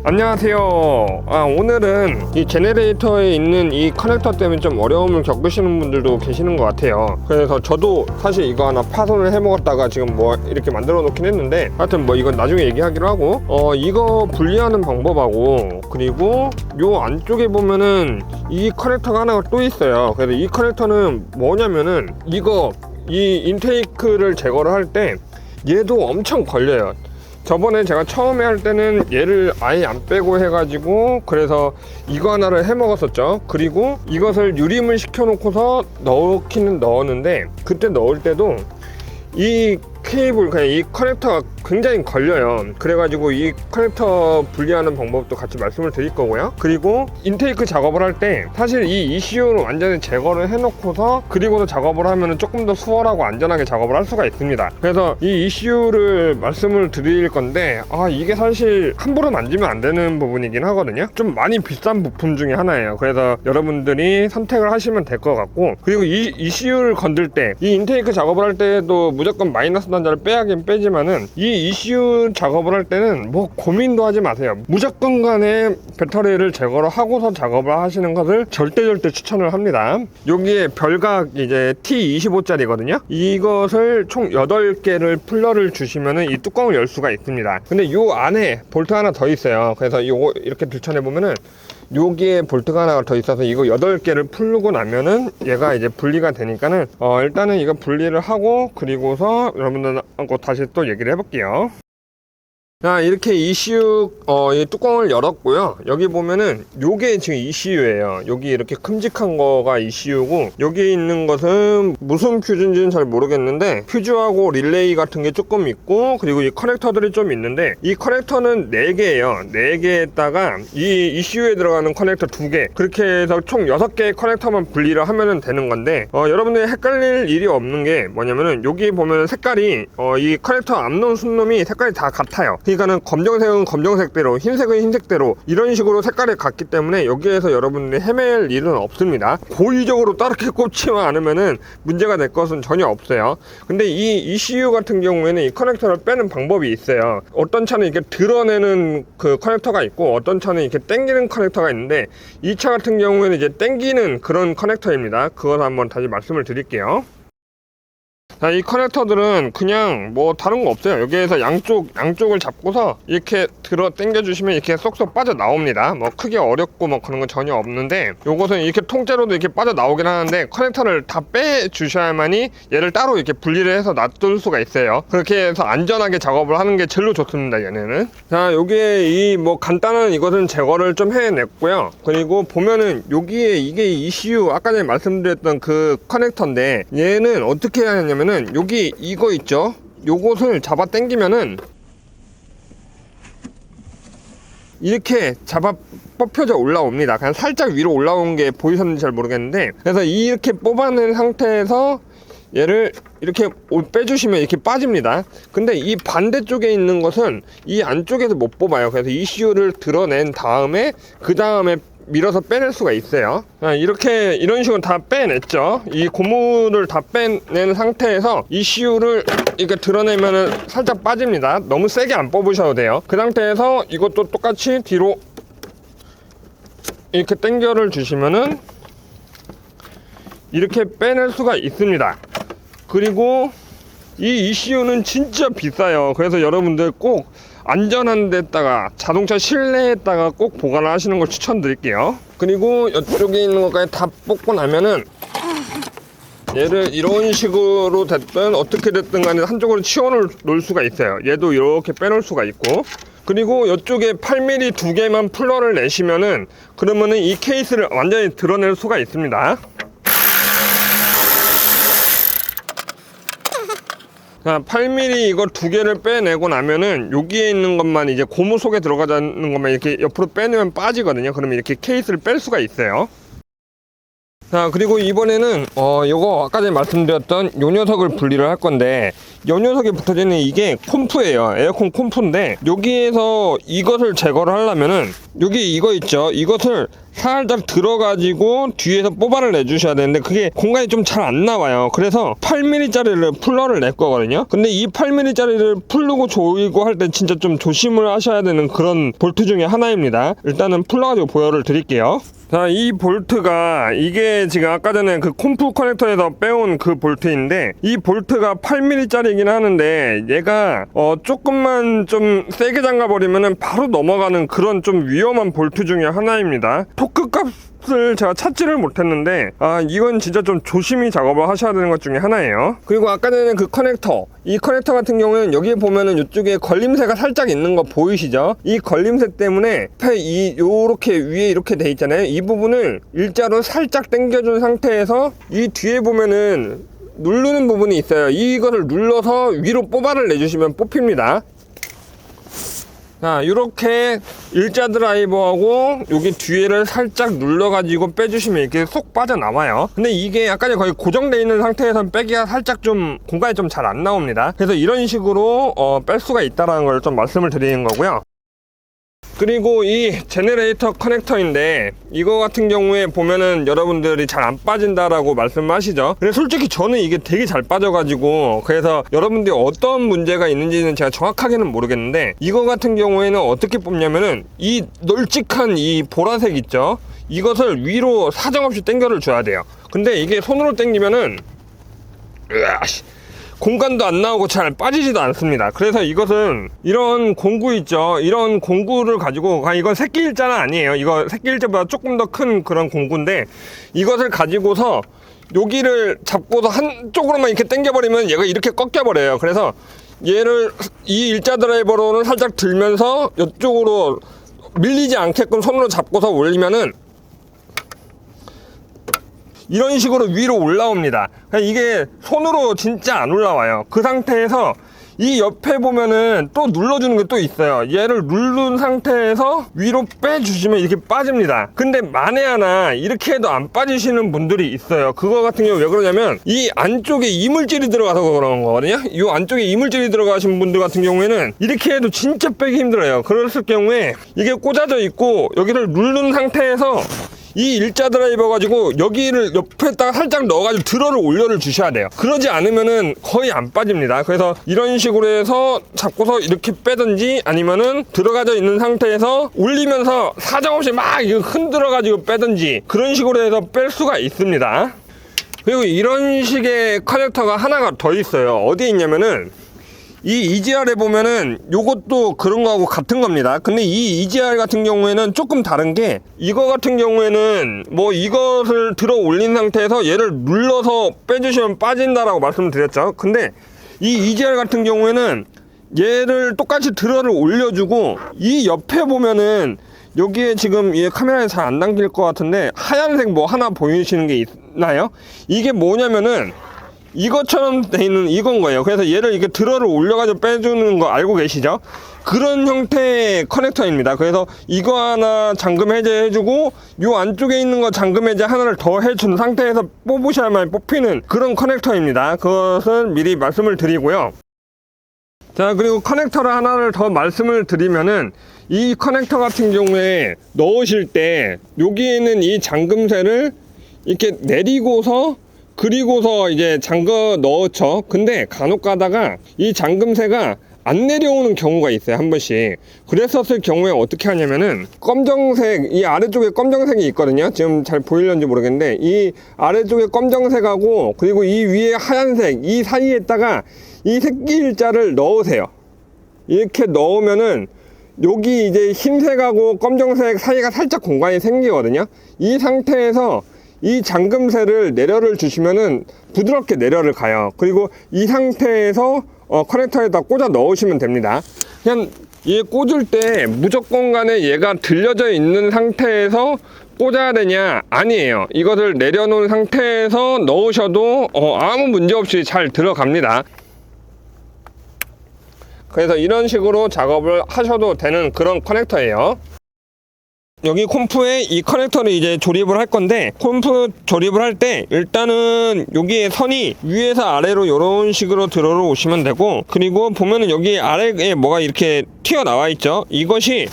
안녕하세요. 오늘은 이 제네레이터에 있는 이 커넥터 때문에 좀 어려움을 겪으시는 분들도 계시는 것 같아요. 그래서 저도 사실 이거 하나 파손을 해 먹었다가 지금 뭐 이렇게 만들어 놓긴 했는데, 하여튼 뭐 이건 나중에 얘기하기로 하고, 이거 분리하는 방법하고, 그리고 요 안쪽에 보면은 이 커넥터가 하나가 또 있어요. 그래서 이 커넥터는 뭐냐면은 이 인테이크를 제거를 할 때 얘도 엄청 걸려요. 저번에 제가 처음에 할 때는 얘를 아예 안 빼고 해가지고 그래서 이거 하나를 해 먹었었죠. 그리고 이것을 유림을 시켜 놓고서 넣기는 넣었는데, 그때 넣을 때도 이 케이블, 그냥 이 커넥터가 굉장히 걸려요. 그래가지고 이 커넥터 분리하는 방법도 같이 말씀을 드릴 거고요. 그리고 인테이크 작업을 할 때 사실 이 ECU를 완전히 제거를 해놓고서 그리고도 작업을 하면 조금 더 수월하고 안전하게 작업을 할 수가 있습니다. 그래서 이 ECU를 말씀을 드릴 건데, 이게 사실 함부로 만지면 안 되는 부분이긴 하거든요. 좀 많이 비싼 부품 중에 하나예요. 그래서 여러분들이 선택을 하시면 될 것 같고, 그리고 이 ECU를 건들 때, 이 인테이크 작업을 할 때도 무조건 마이너스 단자를 빼야긴 빼지만은, 이 ECU 작업을 할 때는 뭐 고민도 하지 마세요. 무조건 간에 배터리를 제거를 하고서 작업을 하시는 것을 절대 추천을 합니다. 여기에 별각 이제 T25짜리거든요. 이것을 총 8개를 풀러를 주시면은 이 뚜껑을 열 수가 있습니다. 근데 요 안에 볼트 하나 더 있어요. 그래서 요거 이렇게 들춰내 보면은 여기에 볼트가 하나 더 있어서 이거 8개를 풀고 나면은 얘가 이제 분리가 되니까는 일단은 이거 분리를 하고, 그리고서 여러분들하고 다시 또 얘기를 해볼게요. 자, 이렇게 ECU 이 뚜껑을 열었고요. 여기 보면은 요게 지금 ECU예요. 여기 이렇게 큼직한 거가 ECU고, 여기 있는 것은 무슨 퓨즈인지는 잘 모르겠는데 퓨즈하고 릴레이 같은 게 조금 있고, 그리고 이 커넥터들이 좀 있는데, 이 커넥터는 4개예요 4개에다가 이 ECU에 들어가는 커넥터 2개, 그렇게 해서 총 6개의 커넥터만 분리를 하면 되는 건데, 여러분들이 헷갈릴 일이 없는 게 뭐냐면은, 여기 보면 색깔이 이 커넥터 앞놈 순놈이 색깔이 다 같아요. 그러니까는 검정색은 검정색대로, 흰색은 흰색대로, 이런 식으로 색깔이 같기 때문에 여기에서 여러분들이 헤맬 일은 없습니다. 고의적으로 다르게 꼽지만 않으면은 문제가 될 것은 전혀 없어요. 근데 이 ECU 같은 경우에는 이 커넥터를 빼는 방법이 있어요. 어떤 차는 이렇게 드러내는 그 커넥터가 있고, 어떤 차는 이렇게 당기는 커넥터가 있는데, 이 차 같은 경우에는 이제 당기는 그런 커넥터입니다. 그걸 한번 다시 말씀을 드릴게요. 자, 이 커넥터들은 그냥 뭐 다른 거 없어요. 여기에서 양쪽을 잡고서 이렇게 들어 당겨 주시면 이렇게 쏙쏙 빠져 나옵니다. 뭐 크게 어렵고 뭐 그런 건 전혀 없는데, 요것은 이렇게 통째로도 이렇게 빠져 나오긴 하는데, 커넥터를 다 빼 주셔야만이 얘를 따로 이렇게 분리를 해서 놔둘 수가 있어요. 그렇게 해서 안전하게 작업을 하는 게 제일로 좋습니다, 얘네는. 자, 여기에 이 뭐 간단한 이것은 제거를 좀 해냈고요. 그리고 보면은 여기에 이게 ECU 아까 전에 말씀드렸던 그 커넥터인데, 얘는 어떻게 해야 하냐면, 여기 이거 있죠? 요것을 잡아 당기면은 이렇게 잡아 뽑혀져 올라옵니다. 그냥 살짝 위로 올라온 게 보이셨는지 잘 모르겠는데, 그래서 이렇게 뽑아낸 상태에서 얘를 이렇게 빼주시면 이렇게 빠집니다. 근데 이 반대쪽에 있는 것은 이 안쪽에서 못 뽑아요. 그래서 ECU를 드러낸 다음에 그 다음에 밀어서 빼낼 수가 있어요. 이렇게 이런 식으로 다 빼냈죠. 이 고무를 다 빼낸 상태에서 ECU를 이렇게 드러내면은 살짝 빠집니다. 너무 세게 안 뽑으셔도 돼요. 그 상태에서 이것도 똑같이 뒤로 이렇게 당겨를 주시면은 이렇게 빼낼 수가 있습니다. 그리고 이 ECU는 진짜 비싸요. 그래서 여러분들 꼭 안전한 데다가, 자동차 실내에다가 꼭 보관을 하시는 걸 추천드릴게요. 그리고 이쪽에 있는 것까지 다 뽑고 나면은 얘를 이런 식으로 됐든 어떻게 됐든 간에 한쪽으로 치워 놓을 수가 있어요. 얘도 이렇게 빼놓을 수가 있고, 그리고 이쪽에 8mm 2개만 풀러를 내시면은, 그러면은 이 케이스를 완전히 드러낼 수가 있습니다. 자, 8mm 이거 2개를 빼내고 나면은 여기에 있는 것만, 이제 고무 속에 들어가는 것만 이렇게 옆으로 빼내면 빠지거든요. 그러면 이렇게 케이스를 뺄 수가 있어요. 자, 그리고 이번에는 요거 아까 전에 말씀드렸던 요 녀석을 분리를 할 건데, 요 녀석에 붙어지는 이게 콤프예요. 에어컨 콤프인데, 여기에서 이것을 제거를 하려면은 여기 이거 있죠. 이것을 살짝 들어가지고 뒤에서 뽑아를 내주셔야 되는데 그게 공간이 좀 잘 안 나와요. 그래서 8mm짜리를 풀러를 낼 거거든요. 근데 이 8mm짜리를 풀르고 조이고 할 때 진짜 좀 조심을 하셔야 되는 그런 볼트 중에 하나입니다. 일단은 풀러가지고 보여를 드릴게요. 자, 이 볼트가 이게 지금 아까 전에 그 콤프 커넥터에서 빼온 그 볼트인데 이 볼트가 8mm짜리긴 하는데 얘가 조금만 좀 세게 잠가버리면은 바로 넘어가는 그런 좀 위험한 볼트 중에 하나입니다. 토크 값을 제가 찾지를 못했는데 이건 진짜 좀 조심히 작업을 하셔야 되는 것 중에 하나예요. 그리고 아까 전에 그 커넥터, 이 커넥터 같은 경우에는 여기에 보면은 이쪽에 걸림새가 살짝 있는 거 보이시죠? 이 걸림새 때문에 요렇게 위에 이렇게 돼 있잖아요. 이 부분을 일자로 살짝 당겨준 상태에서 이 뒤에 보면은 누르는 부분이 있어요. 이거를 눌러서 위로 뽑아를 내주시면 뽑힙니다. 자, 이렇게 일자 드라이버하고 여기 뒤에를 살짝 눌러가지고 빼주시면 이렇게 쏙 빠져나와요. 근데 이게 약간 거의 고정되어 있는 상태에선 빼기가 살짝 좀 공간이 좀 잘 안 나옵니다. 그래서 이런 식으로 뺄 수가 있다는 걸 좀 말씀을 드리는 거고요. 그리고 이 제너레이터 커넥터인데 이거 같은 경우에 보면은 여러분들이 잘 안 빠진다라고 말씀하시죠. 근데 솔직히 저는 이게 되게 잘 빠져가지고 그래서 여러분들이 어떤 문제가 있는지는 제가 정확하게는 모르겠는데 이거 같은 경우에는 어떻게 뽑냐면은 이 널찍한 이 보라색 있죠, 이것을 위로 사정없이 당겨를 줘야 돼요. 근데 이게 손으로 당기면은 공간도 안 나오고 잘 빠지지도 않습니다. 그래서 이것은 이런 공구 있죠, 이런 공구를 가지고, 이건 새끼 일자는 아니에요. 이거 새끼 일자보다 조금 더 큰 그런 공구인데 이것을 가지고서 여기를 잡고서 한쪽으로만 이렇게 당겨버리면 얘가 이렇게 꺾여버려요. 그래서 얘를 이 일자 드라이버로는 살짝 들면서 이쪽으로 밀리지 않게끔 손으로 잡고서 올리면은 이런 식으로 위로 올라옵니다. 이게 손으로 진짜 안 올라와요. 그 상태에서 이 옆에 보면은 또 눌러주는 게 또 있어요. 얘를 누른 상태에서 위로 빼주시면 이렇게 빠집니다. 근데 만에 하나 이렇게 해도 안 빠지시는 분들이 있어요. 그거 같은 경우 왜 그러냐면 이 안쪽에 이물질이 들어가서 그런 거거든요. 이 안쪽에 이물질이 들어가신 분들 같은 경우에는 이렇게 해도 진짜 빼기 힘들어요. 그랬을 경우에 이게 꽂아져 있고 여기를 누른 상태에서 이 일자 드라이버 가지고 여기를 옆에다가 살짝 넣어가지고 드러를 올려를 주셔야 돼요. 그러지 않으면은 거의 안 빠집니다. 그래서 이런 식으로 해서 잡고서 이렇게 빼든지 아니면은 들어가져 있는 상태에서 올리면서 사정없이 막 흔들어가지고 빼든지 그런 식으로 해서 뺄 수가 있습니다. 그리고 이런 식의 커넥터가 하나가 더 있어요. 어디에 있냐면은 이 EGR에 보면은 요것도 그런 거하고 같은 겁니다. 근데 이 EGR 같은 경우에는 조금 다른 게 이거 같은 경우에는 뭐 이것을 들어 올린 상태에서 얘를 눌러서 빼주시면 빠진다라고 말씀을 드렸죠. 근데 이 EGR 같은 경우에는 얘를 똑같이 드러를 올려주고 이 옆에 보면은 여기에 지금 이 카메라에 잘 안 담길 것 같은데 하얀색 뭐 하나 보이시는 게 있나요? 이게 뭐냐면은 이것처럼 돼 있는 이건 거예요. 그래서 얘를 이렇게 드러를 올려가지고 빼주는 거 알고 계시죠? 그런 형태의 커넥터입니다. 그래서 이거 하나 잠금 해제해주고 요 안쪽에 있는 거 잠금 해제 하나를 더 해준 상태에서 뽑으셔야만 뽑히는 그런 커넥터입니다. 그것을 미리 말씀을 드리고요. 자, 그리고 커넥터를 하나를 더 말씀을 드리면은 이 커넥터 같은 경우에 넣으실 때 여기에는 이 잠금쇠를 이렇게 내리고서 그리고서 이제 잠궈 넣었죠. 근데 간혹 가다가 이 잠금쇠가 안 내려오는 경우가 있어요, 한 번씩. 그랬었을 경우에 어떻게 하냐면은 검정색, 이 아래쪽에 검정색이 있거든요. 지금 잘 보이려는지 모르겠는데 이 아래쪽에 검정색하고 그리고 이 위에 하얀색, 이 사이에다가 이 새끼 일자를 넣으세요. 이렇게 넣으면은 여기 이제 흰색하고 검정색 사이가 살짝 공간이 생기거든요. 이 상태에서 이 잠금쇠를 내려를 주시면은 부드럽게 내려를 가요. 그리고 이 상태에서 커넥터에다 꽂아 넣으시면 됩니다. 그냥 얘 꽂을 때 무조건 간에 얘가 들려져 있는 상태에서 꽂아야 되냐? 아니에요. 이것을 내려놓은 상태에서 넣으셔도 아무 문제 없이 잘 들어갑니다. 그래서 이런 식으로 작업을 하셔도 되는 그런 커넥터예요. 여기 콤프에 이 커넥터를 이제 조립을 할 건데, 콤프 조립을 할 때 일단은 여기에 선이 위에서 아래로 이런 식으로 들어 오시면 되고, 그리고 보면은 여기 아래에 뭐가 이렇게 튀어나와 있죠. 이것이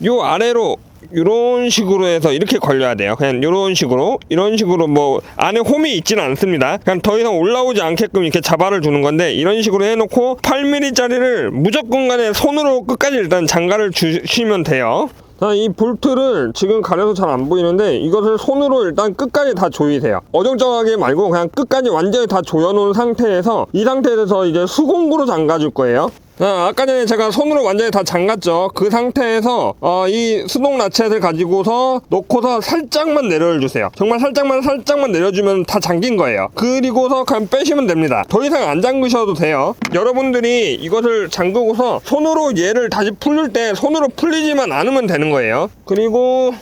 요 아래로 이런 식으로 해서 이렇게 걸려야 돼요. 그냥 이런 식으로 뭐 안에 홈이 있지는 않습니다. 그냥 더 이상 올라오지 않게끔 이렇게 자발을 두는 건데, 이런 식으로 해놓고 8mm짜리를 무조건 간에 손으로 끝까지 일단 장가를 주시면 돼요. 자, 이 볼트를 지금 가려서 잘 안 보이는데 이것을 손으로 일단 끝까지 다 조이세요. 어정쩡하게 말고 그냥 끝까지 완전히 다 조여놓은 상태에서, 이 상태에서 이제 수공구로 잠가줄 거예요. 자, 아까 전에 제가 손으로 완전히 다 잠갔죠. 그 상태에서 이 수동 라쳇을 가지고서 놓고서 살짝만 내려를 주세요. 정말 살짝만 내려주면 다 잠긴 거예요. 그리고서 그냥 빼시면 됩니다. 더 이상 안 잠그셔도 돼요. 여러분들이 이것을 잠그고서 손으로 얘를 다시 풀릴 때 손으로 풀리지만 않으면 되는 거예요. 그리고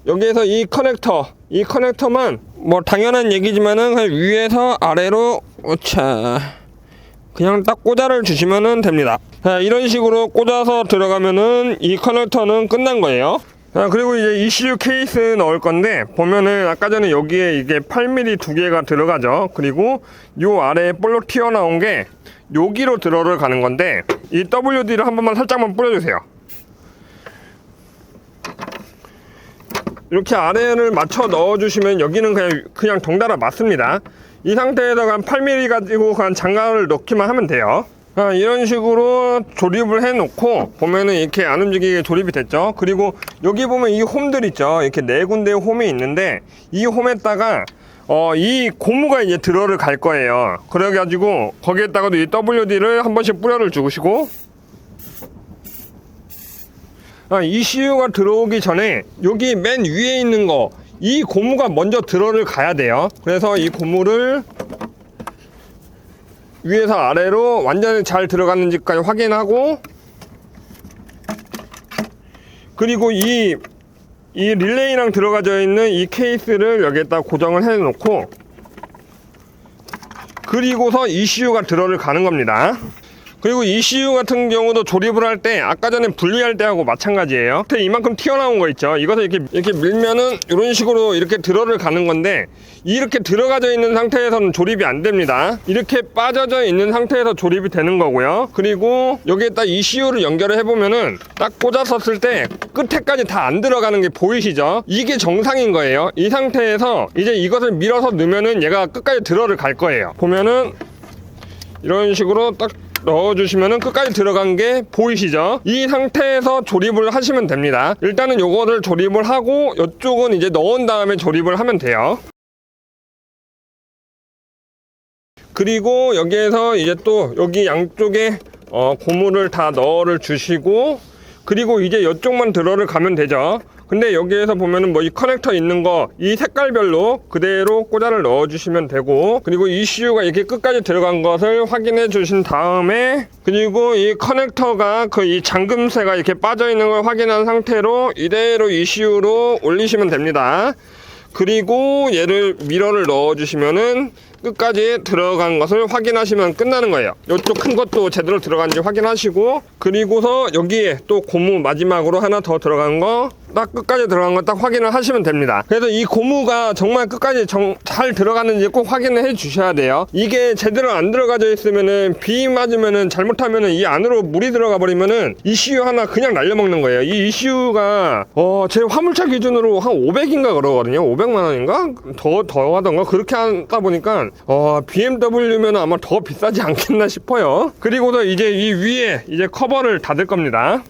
여기에서 이 커넥터만 뭐 당연한 얘기지만은 그냥 위에서 아래로 그냥 딱 꽂아를 주시면 됩니다. 자, 이런 식으로 꽂아서 들어가면은 이 커넥터는 끝난 거예요. 자, 그리고 이제 ECU 케이스 넣을 건데, 보면은 아까 전에 여기에 이게 8mm 두 개가 들어가죠. 그리고 요 아래에 볼록 튀어나온 게 여기로 들어를 가는 건데, 이 WD를 한 번만 살짝만 뿌려주세요. 이렇게 아래를 맞춰 넣어주시면 여기는 그냥 덩달아 맞습니다. 이 상태에서 한 8mm 가지고 그냥 장갑을 넣기만 하면 돼요. 이런 식으로 조립을 해 놓고 보면은 이렇게 안 움직이게 조립이 됐죠. 그리고 여기 보면 이 홈들 있죠. 이렇게 네 군데의 홈이 있는데, 이 홈에다가 이 고무가 이제 들어를 갈 거예요. 그래가지고 거기에다가도 이 WD를 한 번씩 뿌려를 주시고, ECU가 들어오기 전에 여기 맨 위에 있는 거, 이 고무가 먼저 들어를 가야 돼요. 그래서 이 고무를 위에서 아래로 완전히 잘 들어갔는지까지 확인하고, 그리고 이 릴레이랑 들어가져 있는 이 케이스를 여기에다 고정을 해 놓고, 그리고서 ECU가 들어를 가는 겁니다. 그리고 ECU 같은 경우도 조립을 할 때 아까 전에 분리할 때하고 마찬가지예요. 이만큼 튀어나온 거 있죠. 이것을 이렇게 밀면은 이런 식으로 이렇게 들어를 가는 건데, 이렇게 들어가져 있는 상태에서는 조립이 안 됩니다. 이렇게 빠져져 있는 상태에서 조립이 되는 거고요. 그리고 여기에다 ECU를 연결을 해보면은 딱 꽂았었을 때 끝에까지 다 안 들어가는 게 보이시죠? 이게 정상인 거예요. 이 상태에서 이제 이것을 밀어서 넣으면은 얘가 끝까지 들어를 갈 거예요. 보면은 이런 식으로 딱 넣어주시면은 끝까지 들어간 게 보이시죠? 이 상태에서 조립을 하시면 됩니다. 일단은 요거를 조립을 하고 이쪽은 이제 넣은 다음에 조립을 하면 돼요. 그리고 여기에서 이제 또 여기 양쪽에 고무를 다 넣어를 주시고, 그리고 이제 이쪽만 들어를 가면 되죠. 근데 여기에서 보면은 뭐 이 커넥터 있는 거 이 색깔별로 그대로 꽂아를 넣어 주시면 되고, 그리고 ECU가 이렇게 끝까지 들어간 것을 확인해 주신 다음에, 그리고 이 커넥터가 이 잠금새가 이렇게 빠져 있는 걸 확인한 상태로 이대로 ECU로 올리시면 됩니다. 그리고 얘를 미러를 넣어 주시면은 끝까지 들어간 것을 확인하시면 끝나는 거예요. 이쪽 큰 것도 제대로 들어간지 확인하시고, 그리고서 여기에 또 고무 마지막으로 하나 더 들어간 거 딱 끝까지 들어간 거 딱 확인을 하시면 됩니다. 그래서 이 고무가 정말 끝까지 잘 들어가는지 꼭 확인을 해 주셔야 돼요. 이게 제대로 안 들어가져 있으면은 비 맞으면은 잘못하면은 이 안으로 물이 들어가 버리면은 ECU 하나 그냥 날려먹는 거예요. 이 ECU가 제 화물차 기준으로 한 500인가 그러거든요. 500만 원인가? 더 하던가 그렇게 하다 보니까 BMW면 아마 더 비싸지 않겠나 싶어요. 그리고도 이제 이 위에 이제 커버를 닫을 겁니다.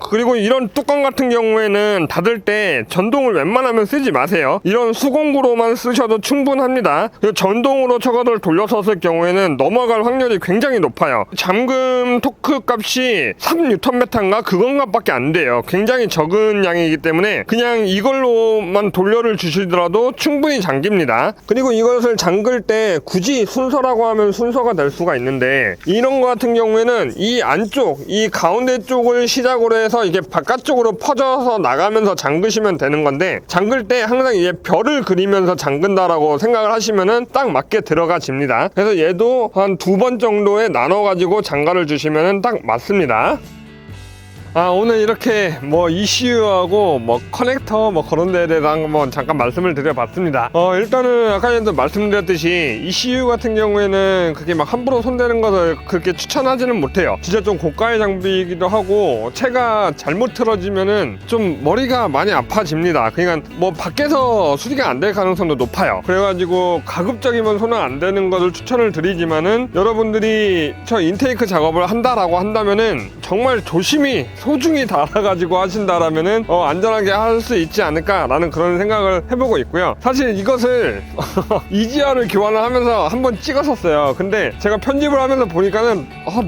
그리고 이런 뚜껑 같은 경우에는 닫을 때 전동을 웬만하면 쓰지 마세요. 이런 수공구로만 쓰셔도 충분합니다. 전동으로 저거를 돌려서 쓸 경우에는 넘어갈 확률이 굉장히 높아요. 잠금 토크 값이 3Nm인가 그건가 밖에 안 돼요. 굉장히 적은 양이기 때문에 그냥 이걸로만 돌려를 주시더라도 충분히 잠깁니다. 그리고 이것을 잠글 때 굳이 순서라고 하면 순서가 될 수가 있는데, 이런 거 같은 경우에는 이 안쪽, 이 가운데 쪽을 시작으로 해서 이게 바깥쪽으로 퍼져서 나가면서 잠그시면 되는 건데, 잠글 때 항상 이제 별을 그리면서 잠근다라고 생각을 하시면은 딱 맞게 들어가집니다. 그래서 얘도 한 2번 정도에 나눠 가지고 장가를 주시면은 딱 맞습니다. 오늘 이렇게 뭐 ECU하고 뭐 커넥터 뭐 그런 데에 대해서 한번 잠깐 말씀을 드려봤습니다. 일단은 아까 전에도 말씀드렸듯이 ECU 같은 경우에는 그게 막 함부로 손대는 것을 그렇게 추천하지는 못해요. 진짜 좀 고가의 장비이기도 하고 채가 잘못 틀어지면은 좀 머리가 많이 아파집니다. 그러니까 뭐 밖에서 수리가 안 될 가능성도 높아요. 그래가지고 가급적이면 손은 안 되는 것을 추천을 드리지만은 여러분들이 저 인테이크 작업을 한다라고 한다면은 정말 조심히 소중히 달아가지고 하신다라면은 안전하게 할 수 있지 않을까라는 그런 생각을 해보고 있고요. 사실 이것을 EGR을 교환을 하면서 한번 찍었었어요. 근데 제가 편집을 하면서 보니까는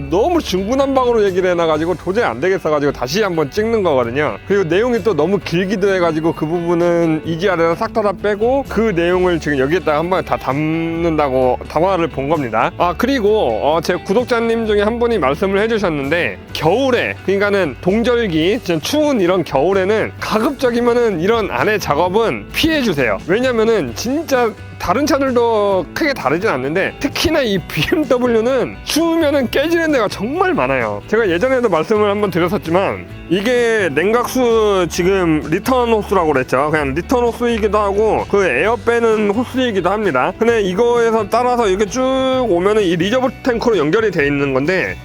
너무 중구난방으로 얘기를 해놔가지고 도저히 안 되겠어가지고 다시 한번 찍는 거거든요. 그리고 내용이 또 너무 길기도 해가지고 그 부분은 EGR에서 싹 다 빼고 그 내용을 지금 여기에다가 한번 다 담는다고 담화를 본 겁니다. 그리고 제 구독자님 중에 한 분이 말씀을 해주셨는데 겨울에 그러니까는 동절기 추운 이런 겨울에는 가급적이면은 이런 안에 작업은 피해주세요. 왜냐면은 진짜 다른 차들도 크게 다르진 않는데 특히나 이 BMW는 추우면은 깨지는 데가 정말 많아요. 제가 예전에도 말씀을 한번 드렸었지만 이게 냉각수 지금 리턴 호스라고 그랬죠. 그냥 리턴 호스이기도 하고 그 에어 빼는 호스이기도 합니다. 근데 이거에서 따라서 이렇게 쭉 오면은 이 리저브 탱크로 연결이 돼 있는 건데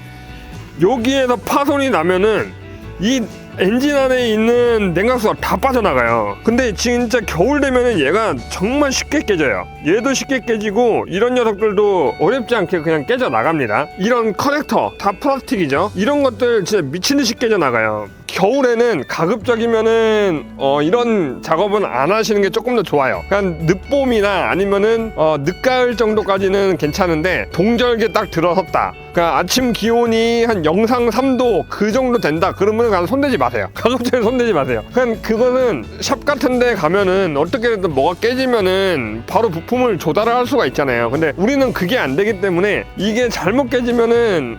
여기에서 파손이 나면은 이 엔진 안에 있는 냉각수가 다 빠져나가요. 근데 진짜 겨울 되면은 얘가 정말 쉽게 깨져요. 얘도 쉽게 깨지고 이런 녀석들도 어렵지 않게 그냥 깨져 나갑니다. 이런 커넥터 다 플라스틱이죠. 이런 것들 진짜 미친듯이 깨져 나가요. 겨울에는 가급적이면은 이런 작업은 안 하시는 게 조금 더 좋아요. 그냥 늦봄이나 아니면은 늦가을 정도까지는 괜찮은데 동절기에 딱 들어섰다. 그러니까 아침 기온이 한 영상 3도 그 정도 된다. 그러면 그냥 손대지 마세요. 가급적이면 손대지 마세요. 그냥 그거는 샵 같은 데 가면은 어떻게든 뭐가 깨지면은 바로 부품을 조달을 할 수가 있잖아요. 근데 우리는 그게 안 되기 때문에 이게 잘못 깨지면은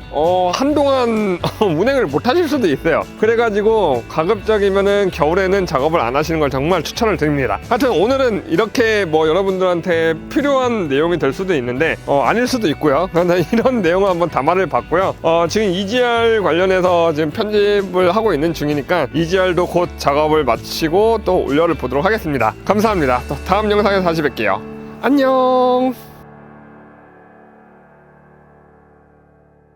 한동안 운행을 못 하실 수도 있어요. 그래가지고 가급적이면은 겨울에는 작업을 안 하시는 걸 정말 추천을 드립니다. 하여튼 오늘은 이렇게 뭐 여러분들한테 필요한 내용이 될 수도 있는데 아닐 수도 있고요. 이런 내용을 한번 담화를 봤고요. 지금 EGR 관련해서 지금 편집을 하고 있는 중이니까 EGR도 곧 작업을 마치고 또 올려를 보도록 하겠습니다. 감사합니다. 또 다음 영상에서 다시 뵐게요. 안녕.